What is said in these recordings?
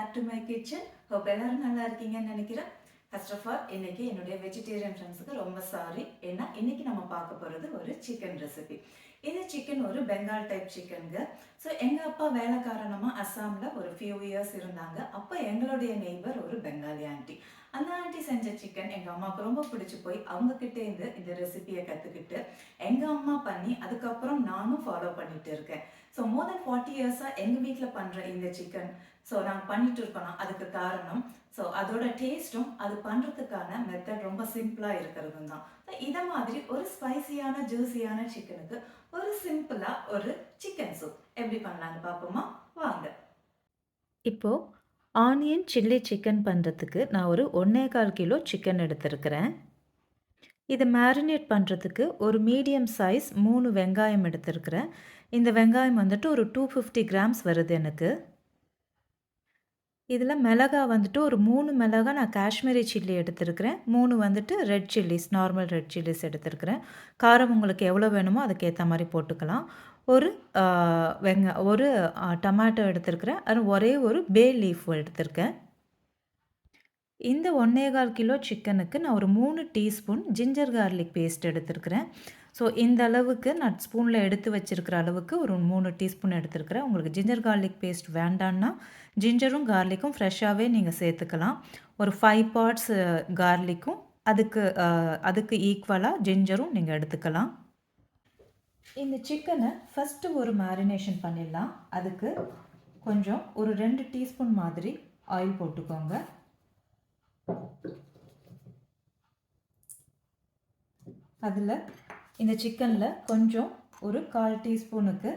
Back to my kitchen. Hope எல்லாரும் நல்லா இருக்கீங்கன்னு நினைக்கிறேன். ஃபர்ஸ்ட் ஆஃப் ஆல் இன்னைக்கு என்னுடைய வெஜிடேரியன் ஃப்ரெண்ட்ஸுக்கு ரொம்ப சாரி. ஏன்னா இன்னைக்கு நம்ம பார்க்க போகிறது ஒரு சிக்கன் ரெசிபி. இது சிக்கன் ஒரு பெங்கால் டைப் சிக்கனுங்க. ஸோ எங்கள் அப்பா வேலை காரணமாக அஸ்ஸாமில் ஒரு ஃபியூ இயர்ஸ் இருந்தாங்க. அப்போ எங்களுடைய நெய்பர் ஒரு பெங்காலி ஆண்டி. அந்த ஆண்டி செஞ்ச சிக்கன் எங்கள் அம்மாவுக்கு ரொம்ப பிடிச்சி போய் அவங்கக்கிட்டேருந்து இந்த ரெசிபியை கற்றுக்கிட்டு எங்கள் அம்மா பண்ணி அதுக்கப்புறம் நானும் ஃபாலோ பண்ணிட்டு இருக்கேன். ஸோ மோர் தென் 40 இயர்ஸாக எங்கள் வீட்டில் பண்ணுற இந்த சிக்கன் ஸோ நாங்கள் பண்ணிட்டு இருக்கோம்னா அதுக்கு காரணம் ஸோ அதோட டேஸ்ட்டும் அது பண்ணுறதுக்கான மெத்தட் ரொம்ப சிம்பிளாக இருக்கிறது தான். இதை மாதிரி ஒரு ஸ்பைசியான ஜூஸியான சிக்கனுக்கு ஒரு சிம்பிளாக ஒரு சிக்கன் சூப் எப்படி பண்ணலான்னு பார்ப்போமா? வாங்க. இப்போது ஆனியன் சில்லி சிக்கன் பண்ணுறதுக்கு நான் ஒரு 1.25 கிலோ சிக்கன் எடுத்திருக்கிறேன். இதை மேரினேட் பண்ணுறதுக்கு ஒரு மீடியம் சைஸ் 3 வெங்காயம் எடுத்திருக்கிறேன். இந்த வெங்காயம் வந்துட்டு ஒரு 250 கிராம்ஸ் வருது எனக்கு. இதில் மிளகா வந்துட்டு ஒரு 3 மிளகா நான் காஷ்மீரி சில்லி எடுத்திருக்கிறேன். 3 வந்துட்டு red chillies, normal red chillies எடுத்திருக்கிறேன். காரம் உங்களுக்கு எவ்வளோ வேணுமோ அதுக்கேற்ற மாதிரி போட்டுக்கலாம். ஒரு டொமேட்டோ எடுத்திருக்கிறேன். அது ஒரே ஒரு பே லீஃப் எடுத்திருக்கேன். இந்த 1.25 கிலோ சிக்கனுக்கு நான் ஒரு 3 டீஸ்பூன் ஜிஞ்சர் கார்லிக் பேஸ்ட் எடுத்திருக்கிறேன். ஸோ இந்த அளவுக்கு நான் ஸ்பூனில் எடுத்து வச்சுருக்கிற அளவுக்கு ஒரு 3 டீஸ்பூன் எடுத்திருக்கிறேன். உங்களுக்கு ஜிஞ்சர் கார்லிக் பேஸ்ட் வேண்டான்னா ஜிஞ்சரும் கார்லிக்கும் ஃப்ரெஷ்ஷாகவே நீங்கள் சேர்த்துக்கலாம். ஒரு 5 பார்ட்ஸ் கார்லிக்கும் அதுக்கு ஈக்குவலாக ஜிஞ்சரும் நீங்கள் எடுத்துக்கலாம். இந்த சிக்கனை ஃபஸ்ட்டு ஒரு மேரினேஷன் பண்ணிடலாம். அதுக்கு கொஞ்சம் ஒரு 2 டீஸ்பூன் மாதிரி ஆயில் போட்டுக்கோங்க. அதில் இந்த சிக்கனில் கொஞ்சம் ஒரு 1/4 டீஸ்பூனுக்கு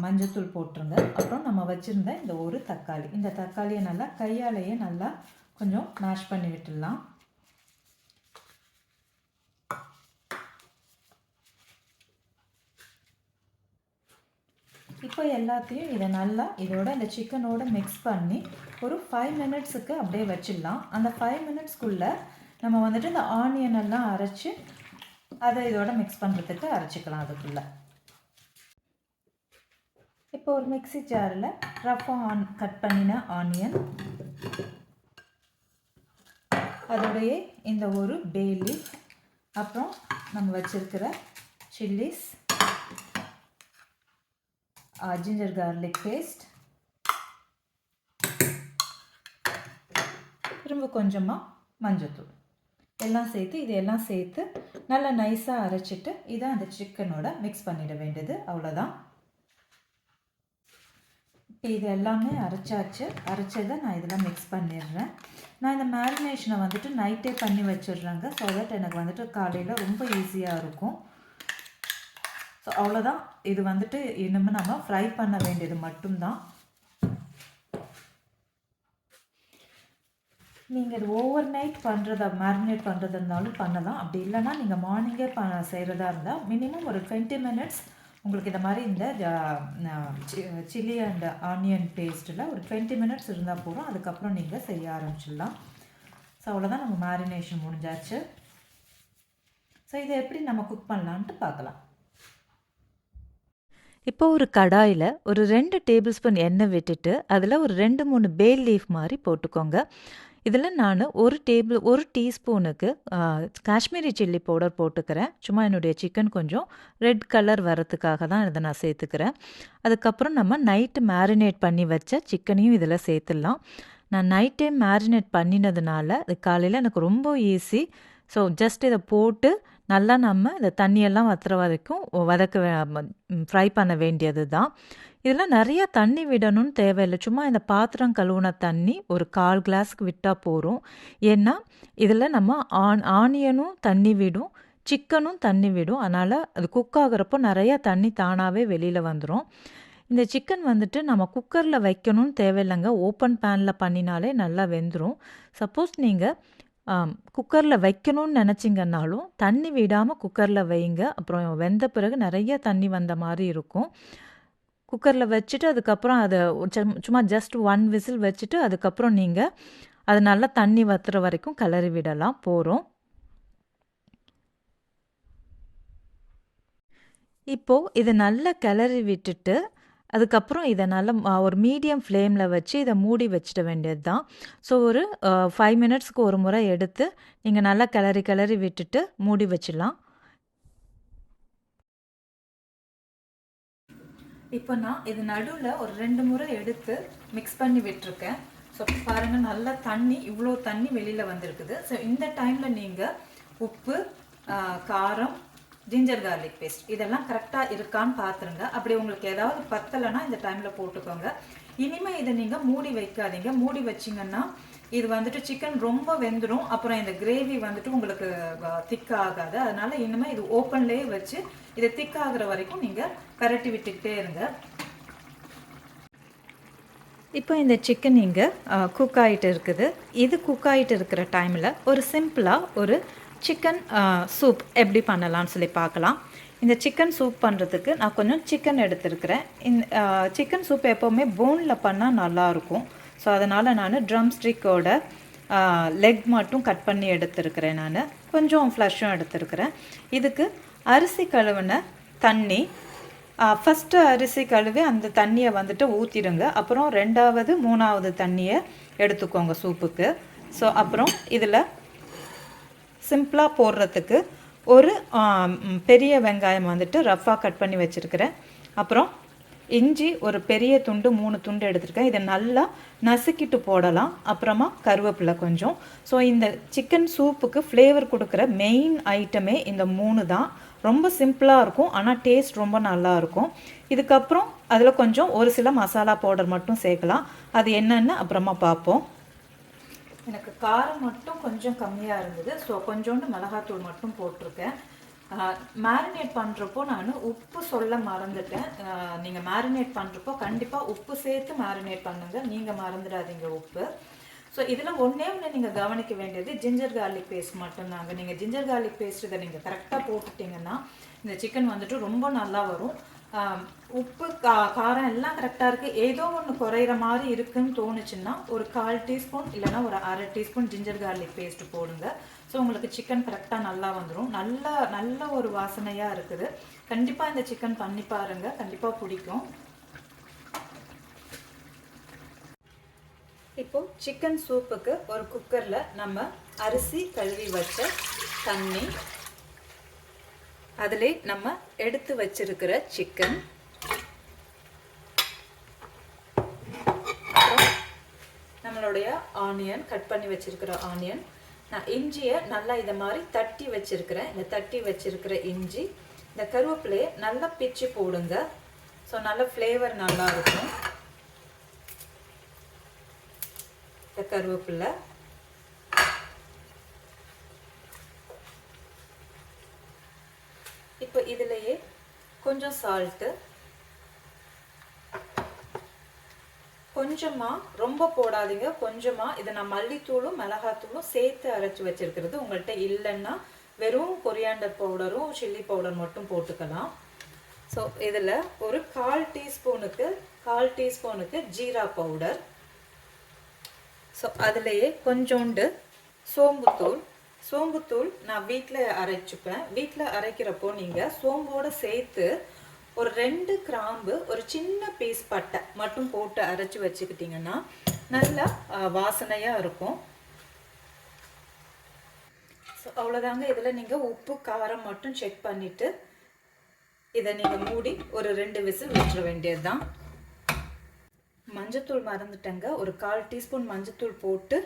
மஞ்சள்தூள் போட்டுருங்க. அப்புறம் நம்ம வச்சுருந்த இந்த ஒரு தக்காளி, இந்த தக்காளியை நல்லா கையாலேயே நல்லா கொஞ்சம் மேஷ் பண்ணி விட்டுடலாம். இப்போ எல்லாத்தையும் இதை நல்லா இதோட இந்த சிக்கனோட மிக்ஸ் பண்ணி ஒரு 5 மினிட்ஸுக்கு அப்படியே வச்சிடலாம். அந்த 5 மினிட்ஸ்க்குள்ளே நம்ம வந்துட்டு இந்த ஆனியன் எல்லாம் அரைச்சி அதை இதோட மிக்ஸ் பண்ணுறதுக்கு அரைச்சிக்கலாம். அதுக்குள்ளே இப்போ ஒரு மிக்ஸி ஜாரில் ரஃபாக கட் பண்ணின ஆனியன், அதோடைய இந்த ஒரு பே லீஃப், அப்புறம் நம்ம வச்சுருக்கிற சில்லிஸ், ஜிஞ்சர் கார்லிக் பேஸ்ட், திரும்ப கொஞ்சமாக மஞ்சள்தூள் எல்லாம் சேர்த்து இதையெல்லாம் சேர்த்து நல்லா நைஸாக அரைச்சிட்டு இதை அந்த சிக்கனோட மிக்ஸ் பண்ணிட வேண்டியது, அவ்வளோதான். இப்போ இது எல்லாமே அரைச்சதை நான் இதெல்லாம் மிக்ஸ் பண்ணிடுறேன். நான் இந்த மேரினேஷனை வந்துட்டு நைட்டே பண்ணி வச்சிடுறேங்க. ஸோ தட் எனக்கு வந்துட்டு காலையில் ரொம்ப ஈஸியாக இருக்கும். ஸோ அவ்வளோதான். இது வந்துட்டு இனிமேல் நம்ம ஃப்ரை பண்ண வேண்டியது மட்டும்தான். நீங்கள் இது ஓவர் நைட் மேரினேட் பண்ணுறதா இருந்தாலும் பண்ணலாம். அப்படி இல்லைன்னா நீங்கள் மார்னிங்கே செய்கிறதா இருந்தால் மினிமம் ஒரு 20 மினிட்ஸ் உங்களுக்கு இந்த மாதிரி இந்த சில்லி அண்ட் ஆனியன் பேஸ்ட்டில் ஒரு 20 மினிட்ஸ் இருந்தால் போதும். அதுக்கப்புறம் நீங்கள் செய்ய ஆரம்பிச்சிடலாம். ஸோ அவ்வளோதான், நம்ம மேரினேஷன் முடிஞ்சாச்சு. ஸோ இதை எப்படி நம்ம குக் பண்ணலான்ட்டு பார்க்கலாம். இப்போ ஒரு கடாயில் ஒரு 2 டேபிள் ஸ்பூன் எண்ணெய் விட்டுட்டு அதில் ஒரு 2-3 பே லீஃப் மாதிரி போட்டுக்கோங்க. இதில் நான் ஒரு டீஸ்பூனுக்கு காஷ்மீரி சில்லி பவுடர் போட்டுக்கிறேன். சும்மா என்னுடைய சிக்கன் கொஞ்சம் ரெட் கலர் வரத்துக்காக தான் இதை நான் சேர்த்துக்கிறேன். அதுக்கப்புறம் நம்ம நைட்டு மேரினேட் பண்ணி வச்ச சிக்கனையும் இதில் சேர்த்துடலாம். நான் நைட்டே மேரினேட் பண்ணினதுனால அது காலையில் எனக்கு ரொம்ப ஈஸி. ஸோ ஜஸ்ட் இதை போட்டு நல்லா நம்ம இந்த தண்ணியெல்லாம் வற்றுற வரைக்கும் ஃப்ரை பண்ண வேண்டியது தான். இதில் நிறைய தண்ணி விடணும்னு தேவையில்லை. சும்மா இந்த பாத்திரம் கழுவுன தண்ணி ஒரு 1/4 கிளாஸுக்கு விட்டால் போதும். ஏன்னா இதில் நம்ம ஆனியனும் தண்ணி விடும், சிக்கனும் தண்ணி விடும். அதனால் அது குக் ஆகிறப்போ நிறையா தண்ணி தானாகவே வெளியில் வந்துடும். இந்த சிக்கன் வந்துட்டு நம்ம குக்கரில் வைக்கணும்னு தேவையில்லைங்க. ஓப்பன் பேனில் பண்ணினாலே நல்லா வெந்துடும். சப்போஸ் நீங்கள் குக்கரில் வைக்கணும்னு நினச்சிங்கன்னாலும் தண்ணி விடாமல் குக்கரில் வைங்க. அப்புறம் வெந்த பிறகு நிறைய தண்ணி வந்த மாதிரி இருக்கும். குக்கரில் வச்சுட்டு அதுக்கப்புறம் அதை சும்மா ஜஸ்ட் 1 விசில் வச்சுட்டு அதுக்கப்புறம் நீங்கள் அது நல்லா தண்ணி வற்றுற வரைக்கும் கிளறி விடலாம் போகிறோம். இப்போது இது நல்லா கிளறி விட்டுட்டு அதுக்கப்புறம் இதை நல்லா ஒரு மீடியம் ஃப்ளேமில் வச்சு இதை மூடி வச்சிட வேண்டியது தான். ஸோ ஒரு 5 மினிட்ஸ்க்கு ஒரு முறை எடுத்து நீங்கள் நல்லா கிளறி கிளறி விட்டுட்டு மூடி வச்சிடலாம். இப்போ நான் இது நடுவில் ஒரு 2 முறை எடுத்து மிக்ஸ் பண்ணி விட்டுருக்கேன். ஸோ பாருங்கள், நல்லா தண்ணி, இவ்வளோ தண்ணி வெளியில் வந்திருக்குது. ஸோ இந்த டைமில் நீங்கள் உப்பு, காரம், ஜிஞ்சர் கார்லிக் பேஸ்ட் இதெல்லாம் கரெக்டாக இருக்கான்னு பார்த்துருங்க. அப்படி உங்களுக்கு ஏதாவது பத்தலைன்னா இந்த டைமில் போட்டுக்கோங்க. இனிமேல் இதை நீங்கள் மூடி வைக்காதீங்க. மூடி வச்சிங்கன்னா இது வந்துட்டு சிக்கன் ரொம்ப வெந்துடும். அப்புறம் இந்த கிரேவி வந்துட்டு உங்களுக்கு திக்காகாது. அதனால் இனிமேல் இது ஓப்பன்லேயே வச்சு இதை திக்காகிற வரைக்கும் நீங்கள் பரட்டி விட்டுக்கிட்டே இருங்க. இப்போ இந்த சிக்கன் இங்கே குக் ஆகிட்டு இருக்குது. இது குக் ஆகிட்டு இருக்கிற டைமில் ஒரு சிம்பிளாக ஒரு சிக்கன் சூப் எப்படி பண்ணலான்னு சொல்லி பார்க்கலாம். இந்த சிக்கன் சூப் பண்ணுறதுக்கு நான் கொஞ்சம் சிக்கன் எடுத்துருக்கிறேன். இந்த சிக்கன் சூப் எப்போவுமே போனில் பண்ணால் நல்லாயிருக்கும். ஸோ அதனால் நான் ட்ரம் ஸ்டிக்கோட லெக் மட்டும் கட் பண்ணி எடுத்துருக்கிறேன். நான் கொஞ்சம் ஃப்ளஷும் எடுத்துருக்கிறேன். இதுக்கு அரிசி கழுவின தண்ணி, ஃபஸ்ட்டு அரிசி கழுவி அந்த தண்ணியை வந்துட்டு ஊற்றிடுங்க. அப்புறம் 2வது 3வது தண்ணியை எடுத்துக்கோங்க சூப்புக்கு. ஸோ அப்புறம் இதில் சிம்பிளாக போடுறதுக்கு ஒரு பெரிய வெங்காயம் வந்துட்டு ரஃப்பாக கட் பண்ணி வச்சுருக்கிறேன். அப்புறம் இஞ்சி ஒரு பெரிய துண்டு, 3 துண்டு எடுத்துருக்கேன். இதை நல்லா நசுக்கிட்டு போடலாம். அப்புறமா கருவேப்பிலை கொஞ்சம். ஸோ இந்த சிக்கன் சூப்புக்கு ஃப்ளேவர் கொடுக்குற மெயின் ஐட்டமே இந்த 3 தான். ரொம்ப சிம்பிளாக இருக்கும், ஆனால் டேஸ்ட் ரொம்ப நல்லாயிருக்கும். இதுக்கப்புறம் அதில் கொஞ்சம் ஒரு சில மசாலா பவுடர் மட்டும் சேர்க்கலாம். அது என்னென்னு அப்புறமா பார்ப்போம். எனக்கு காரம் மட்டும் கொஞ்சம் கம்மியாக இருந்தது. ஸோ கொஞ்சோண்டு மிளகாத்தூள் மட்டும் போட்டிருக்கேன். மேரினேட் பண்ணுறப்போ நான் உப்பு சொல்ல மறந்துட்டேன். நீங்கள் மேரினேட் பண்ணுறப்போ கண்டிப்பாக உப்பு சேர்த்து மேரினேட் பண்ணுங்கள். நீங்கள் மறந்துடாதீங்க உப்பு. ஸோ இதில் ஒன்றே நீங்கள் கவனிக்க வேண்டியது ஜிஞ்சர் கார்லிக் பேஸ்ட் மட்டும்தாங்க. நீங்கள் ஜிஞ்சர் கார்லிக் பேஸ்ட் இதை நீங்கள் கரெக்டாக போட்டுட்டிங்கன்னா இந்த சிக்கன் வந்துட்டு ரொம்ப நல்லா வரும். உப்பு, காரம் எல்லாம் கரெக்டாக இருக்குது. ஏதோ ஒன்று குறையிற மாதிரி இருக்குன்னு தோணுச்சுன்னா ஒரு 1/4 டீஸ்பூன் இல்லைனா ஒரு 1/2 டீஸ்பூன் ஜிஞ்சர் கார்லிக் பேஸ்ட்டு போடுங்க. ஸோ உங்களுக்கு சிக்கன் கரெக்டாக நல்லா வந்துடும். நல்ல ஒரு வாசனையாக இருக்குது. கண்டிப்பாக இந்த சிக்கன் பண்ணி பாருங்கள், கண்டிப்பாக பிடிக்கும். இப்போது சிக்கன் சூப்புக்கு ஒரு குக்கரில் நம்ம அரிசி கழுவி வச்ச தண்ணி, அதிலே நம்ம எடுத்து வச்சிருக்கிற சிக்கன், அப்புறம் நம்மளுடைய ஆனியன், கட் பண்ணி வச்சிருக்கிற ஆனியன், நான் இஞ்சியை நல்லா இதை மாதிரி தட்டி வச்சிருக்கிறேன். இந்த தட்டி வச்சிருக்கிற இஞ்சி, இந்த கருவேப்பிலையை நல்லா பிச்சு போடுங்க. ஸோ நல்ல ஃப்ளேவர் நல்லா இருக்கும். இந்த கருவேப்பிலை, இப்போ இதிலேயே கொஞ்சம் சால்ட்டு, கொஞ்சமாக, ரொம்ப போடாதீங்க, கொஞ்சமாக. இதை நான் மல்லித்தூளும் மிளகாத்தூளும் சேர்த்து அரைச்சி வச்சிருக்கிறது. உங்கள்கிட்ட இல்லைன்னா வெறும் கொரியாண்டர் பவுடரும் சில்லி பவுடர் மட்டும் போட்டுக்கலாம். ஸோ இதில் ஒரு 1/4 டீஸ்பூனுக்கு ஜீரா பவுடர். ஸோ அதிலேயே கொஞ்சோண்டு சோம்புத்தூள் நான் வீட்டில் அரைச்சிப்பேன். வீட்டில் அரைக்கிறப்போ நீங்கள் சோம்போடு சேர்த்து ஒரு 2 கிராம்பு, ஒரு சின்ன பீஸ் பட்டை மட்டும் போட்டு அரைச்சி வச்சுக்கிட்டிங்கன்னா நல்லா வாசனையாக இருக்கும். ஸோ அவ்வளோதாங்க. இதில் நீங்கள் உப்பு காரம் மட்டும் செக் பண்ணிவிட்டு இதை நீங்கள் மூடி ஒரு 2 விசில் விட்டுற வேண்டியது தான். மஞ்சத்தூள் மறந்துட்டேங்க. ஒரு 1/4 டீஸ்பூன் மஞ்சத்தூள் போட்டு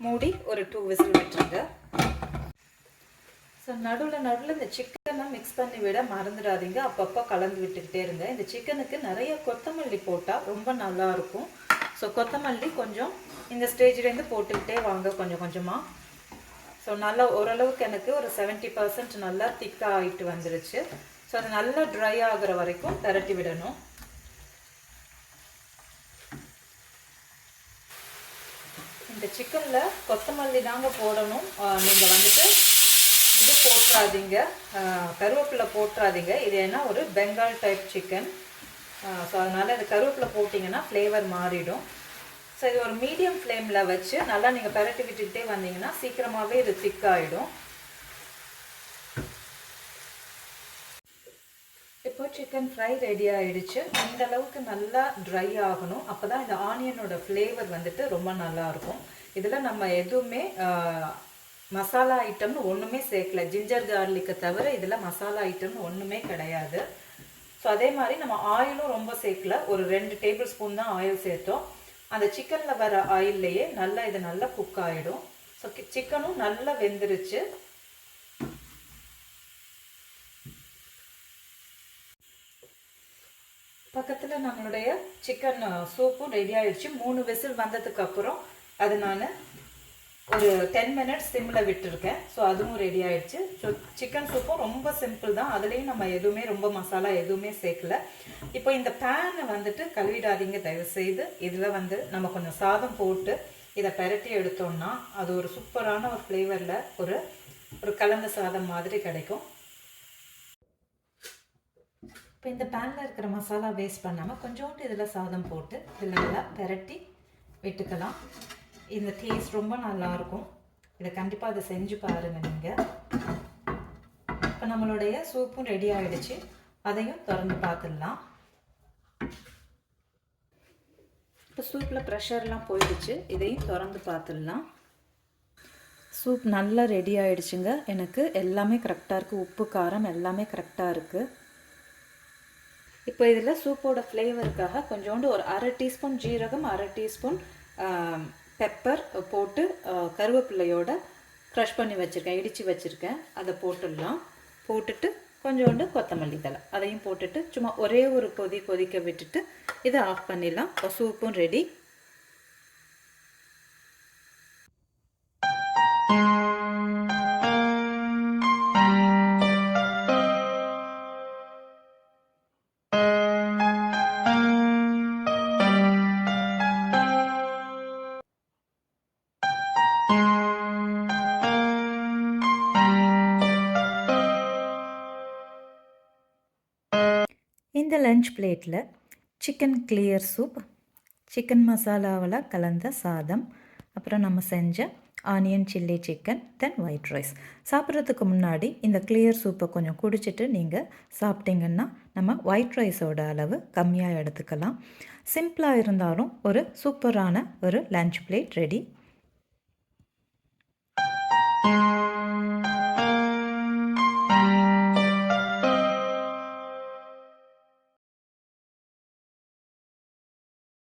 மூடி ஒரு 2 விசில் விட்டுருங்க. ஸோ நடுவில் இந்த சிக்கனை மிக்ஸ் பண்ணி விட மறந்துடாதீங்க. அப்பப்போ கலந்து விட்டுக்கிட்டே இருங்க. இந்த சிக்கனுக்கு நிறைய கொத்தமல்லி போட்டால் ரொம்ப நல்லாயிருக்கும். ஸோ கொத்தமல்லி கொஞ்சம் இந்த ஸ்டேஜ்லேருந்து போட்டுக்கிட்டே வாங்க கொஞ்சம் கொஞ்சமாக. ஸோ நல்லா ஓரளவுக்கு எனக்கு ஒரு 70% நல்லா திக்காக ஆகிட்டு வந்துருச்சு. ஸோ அது நல்லா ட்ரை ஆகிற வரைக்கும் திரட்டி விடணும். இந்த சிக்கனில் கொத்தமல்லி தாங்க போடணும். நீங்கள் வந்துட்டு இது போட்டுறாதீங்க, கருவேப்பிலை போட்டுறாதீங்க. இது என்ன ஒரு பெங்கால் டைப் சிக்கன். ஸோ அதனால் இந்த கருவேப்பிலை போட்டிங்கன்னா ஃப்ளேவர் மாறிடும். ஸோ இது ஒரு மீடியம் ஃப்ளேமில் வச்சு நல்லா நீங்கள் பரட்டி விட்டுக்கிட்டே வந்தீங்கன்னா சீக்கிரமாகவே இது திக்காகிடும். இப்போ சிக்கன் ஃப்ரை ரெடி ஆயிடுச்சு. இந்த அளவுக்கு நல்லா ட்ரை ஆகணும். அப்போ தான் இந்த ஆனியனோட ஃப்ளேவர் வந்துட்டு ரொம்ப நல்லாயிருக்கும். இதில் நம்ம எதுவுமே மசாலா ஐட்டம்னு ஒன்றுமே சேர்க்கல. ஜிஞ்சர் கார்லிக்கை தவிர இதில் மசாலா ஐட்டம்னு ஒன்றுமே கிடையாது. ஸோ அதே மாதிரி நம்ம ஆயிலும் ரொம்ப சேர்க்கல. ஒரு 2 டேபிள் ஸ்பூன் தான் ஆயில் சேர்த்தோம். அந்த சிக்கனில் வர ஆயில்லையே நல்லா இது நல்லா குக் ஆகிடும். ஸோ சிக்கனும் நல்லா வெந்துருச்சு. பக்கத்தில் நம்மளுடைய சிக்கன் சூப்பும் ரெடி ஆகிடுச்சு. 3 விசில் வந்ததுக்கு அப்புறம் அது நான் ஒரு 10 மினிட்ஸ் சிம்மில் விட்டுருக்கேன். ஸோ அதுவும் ரெடி ஆகிடுச்சு. ஸோ சிக்கன் சூப்பும் ரொம்ப சிம்பிள் தான். அதுலேயும் நம்ம எதுவுமே ரொம்ப மசாலா எதுவுமே சேர்க்கல. இப்போ இந்த பேனை வந்துட்டு கழுவிடாதீங்க தயவுசெய்து. இதில் நம்ம கொஞ்சம் சாதம் போட்டு இதை பெரட்டி எடுத்தோம்னா அது ஒரு சூப்பரான ஒரு ஃப்ளேவரில் ஒரு கலந்த சாதம் மாதிரி கிடைக்கும். இப்போ இந்த பேனில் இருக்கிற மசாலா வேஸ்ட் பண்ணாமல் கொஞ்சோண்டு இதில் சாதம் போட்டு இதில் நல்லா பெரட்டி விட்டுக்கலாம். இந்த டேஸ்ட் ரொம்ப நல்லாயிருக்கும். இதை கண்டிப்பாக அதை செஞ்சு பாருங்கள் நீங்கள். இப்போ நம்மளுடைய சூப்பும் ரெடி ஆகிடுச்சு. அதையும் திறந்து பார்த்துடலாம். இப்போ சூப்பில் ப்ரெஷர்லாம் போயிடுச்சு. இதையும் திறந்து பார்த்துடலாம். சூப் நல்லா ரெடி ஆகிடுச்சுங்க. எனக்கு எல்லாமே கரெக்டாக இருக்குது. உப்பு காரம் எல்லாமே கரெக்டாக இருக்குது. இப்போ இதில் சூப்போட ஃப்ளேவருக்காக கொஞ்சோண்டு ஒரு 1/2 டீஸ்பூன் ஜீரகம், 1/2 டீஸ்பூன் பெப்பர் போட்டு கருவேப்பிலையோட க்ரஷ் பண்ணி வச்சுருக்கேன், இடித்து வச்சுருக்கேன். அதை போட்டுடலாம். போட்டுட்டு கொஞ்சோண்டு கொத்தமல்லி தழை அதையும் போட்டுட்டு சும்மா ஒரே ஒரு கொதிக்க விட்டுட்டு இதை ஆஃப் பண்ணிடலாம். இப்போ சூப்பும் ரெடி. இந்த லஞ்ச் பிளேட்டில் சிக்கன் கிளியர் சூப், சிக்கன் மசாலாவில் கலந்த சாதம், அப்புறம் நம்ம செஞ்ச ஆனியன் சில்லி சிக்கன், தென் ஒயிட் ரைஸ். சாப்பிட்றதுக்கு முன்னாடி இந்த கிளியர் சூப்பை கொஞ்சம் குடிச்சிட்டு நீங்கள் சாப்பிட்டீங்கன்னா நம்ம ஒயிட் ரைஸோட அளவு கம்மியாக எடுத்துக்கலாம். சிம்பிளாக இருந்தாலும் ஒரு சூப்பரான ஒரு லஞ்ச் பிளேட் ரெடி.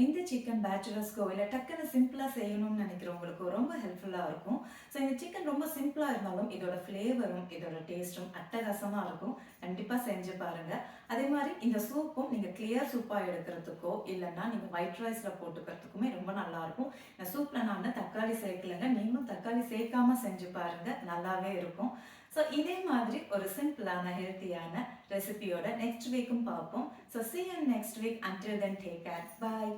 இந்த சிக்கன் பேச்சுலர்ஸ்க்கோ இல்லை டக்குன்னு சிம்பிளாக செய்யணும்னு நினைக்கிறவங்களுக்கு ரொம்ப ஹெல்ப்ஃபுல்லாக இருக்கும். ஸோ இந்த சிக்கன் ரொம்ப சிம்பிளாக இருந்தாலும் இதோட ஃப்ளேவரும் இதோட டேஸ்ட்டும் அட்டகாசமாக இருக்கும். கண்டிப்பாக செஞ்சு பாருங்கள். அதே மாதிரி இந்த சூப்பும் நீங்கள் கிளியர் சூப்பாக எடுக்கிறதுக்கோ இல்லைன்னா நீங்கள் ஒயிட் ரைஸில் போட்டுக்கிறதுக்குமே ரொம்ப நல்லாயிருக்கும். இந்த சூப்பில் நான் தக்காளி சேர்க்கலைங்க. நீங்களும் தக்காளி சேர்க்காமல் செஞ்சு பாருங்கள், நல்லாவே இருக்கும். ஸோ இதே மாதிரி ஒரு சிம்பிளான ஹெல்த்தியான ரெசிபியோட நெக்ஸ்ட் வீக்கும் பார்ப்போம். So see you next week. Until then, take care. Bye.